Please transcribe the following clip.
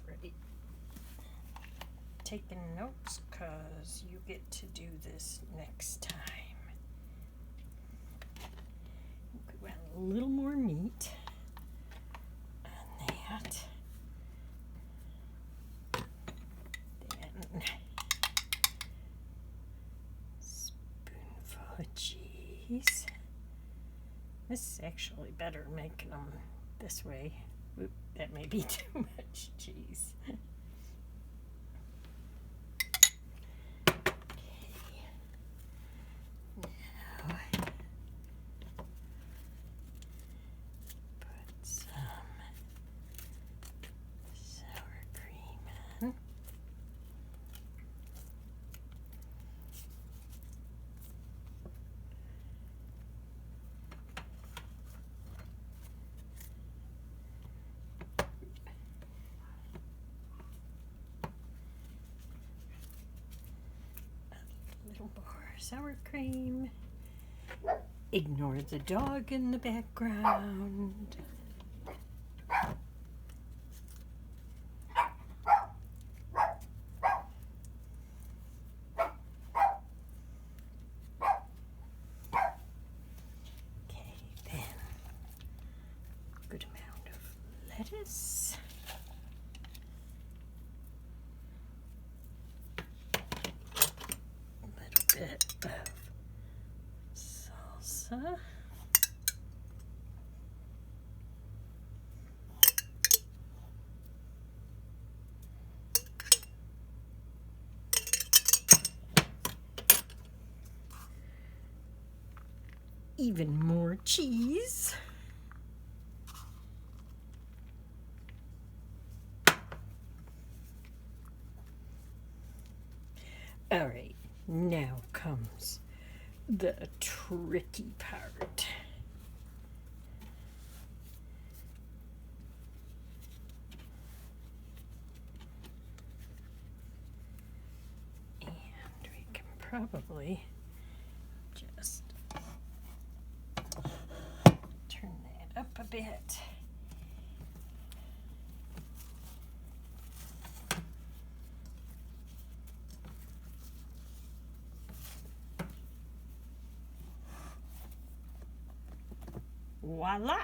right. Taking notes because you get to do this next time. We want a little more meat on that. Then spoonful of cheese. This is actually better making them this way. Oop, that may be too much cheese. Little more sour cream. Ignore the dog in the background. Okay, then good amount of lettuce. Bit of salsa, even more cheese, all right. Now comes the tricky part. And we can probably just turn that up a bit. Voila!